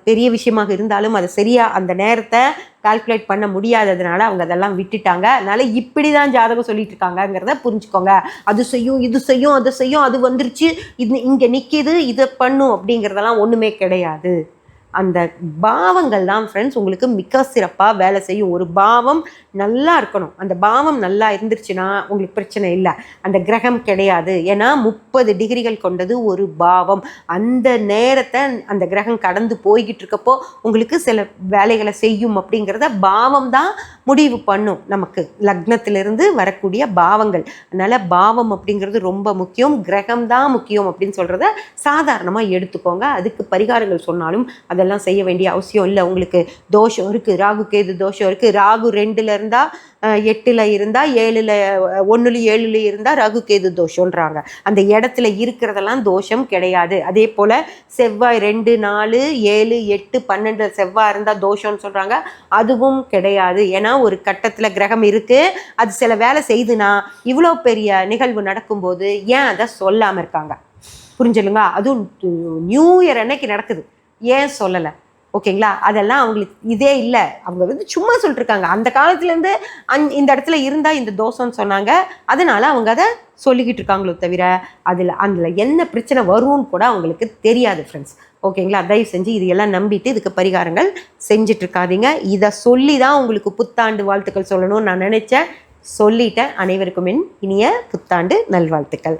பெரிய விஷயமாக இருந்தாலும் அதை சரியாக அந்த நேரத்தை கால்குலேட் பண்ண முடியாததுனால அவங்க அதெல்லாம் விட்டுட்டாங்க. அதனால் இப்படி தான் ஜாதகம் சொல்லிட்டு இருக்காங்கங்கிறத புரிஞ்சுக்கோங்க. அது செய்யும், இது செய்யும், அதை செய்யும், அது வந்துருச்சு, இது இங்கே நிற்கிது, இதை பண்ணும் அப்படிங்கிறதெல்லாம் ஒன்றுமே கிடையாது. அந்த பாவங்கள் தான் ஃப்ரெண்ட்ஸ் உங்களுக்கு மிக சிறப்பாக வேலை செய்யும். ஒரு பாவம் நல்லா இருக்கணும். அந்த பாவம் நல்லா இருந்துருச்சுன்னா உங்களுக்கு பிரச்சனை இல்லை. அந்த கிரகம் கிடையாது. ஏன்னா 30 டிகிரிகள் கொண்டது ஒரு பாவம். அந்த நேரத்தை அந்த கிரகம் கடந்து போய்கிட்டு இருக்கப்போ உங்களுக்கு சில வேலைகளை செய்யும் அப்படிங்கிறத பாவம் தான் முடிவு பண்ணும். நமக்கு லக்னத்திலிருந்து வரக்கூடிய பாவங்கள். அதனால் பாவம் அப்படிங்கிறது ரொம்ப முக்கியம். கிரகம் தான் முக்கியம் அப்படின்னு சொல்கிறத சாதாரணமாக எடுத்துக்கோங்க. அதுக்கு பரிகாரங்கள் சொன்னாலும் அதெல்லாம் செய்ய வேண்டிய அவசியம் இல்லை. உங்களுக்கு தோஷம் இருக்குது, ராகு கேது தோஷம் இருக்குது. ராகு 2ல் இருந்தால் 8ல் இருந்தால் 7ல் 1ல் 7ல் இருந்தால் ராகு கேது தோஷன்றாங்க. அந்த இடத்துல இருக்கிறதெல்லாம் தோஷம் கிடையாது. அதே போல் செவ்வாய் 2, 4, 7, 8, 12 செவ்வாய் இருந்தால் தோஷம்னு சொல்கிறாங்க. அதுவும் கிடையாது. ஏன்னா ஒரு கட்டத்தில் கிரகம் இருக்குது, அது சில வேலை செய்துனா இவ்வளோ பெரிய நிகழ்வு நடக்கும்போது ஏன் அதை சொல்லாமல் இருக்காங்க? புரிஞ்சுலுங்க? அதுவும் நியூ இயர் அன்னைக்கு நடக்குது, ஏன் சொல்லலை? ஓகேங்களா? அதெல்லாம் அவங்களுக்கு இதே இல்லை. அவங்க சும்மா சொல்லிட்டுருக்காங்க. அந்த காலத்துலேருந்து இந்த இடத்துல இருந்தால் இந்த தோஷம்னு சொன்னாங்க. அதனால் அவங்க அதை சொல்லிக்கிட்டு இருக்காங்களோ தவிர அதில் என்ன பிரச்சனை வரும்னு கூட அவங்களுக்கு தெரியாது ஃப்ரெண்ட்ஸ். ஓகேங்களா? தயவு செஞ்சு இதையெல்லாம் நம்பிட்டு இதுக்கு பரிகாரங்கள் செஞ்சிட்ருக்காதீங்க. இதை சொல்லி தான் உங்களுக்கு புத்தாண்டு வாழ்த்துக்கள் சொல்லணும்னு நான் நினச்சேன். சொல்லிட்டேன். அனைவருக்கும் இனிய புத்தாண்டு நல்வாழ்த்துக்கள்.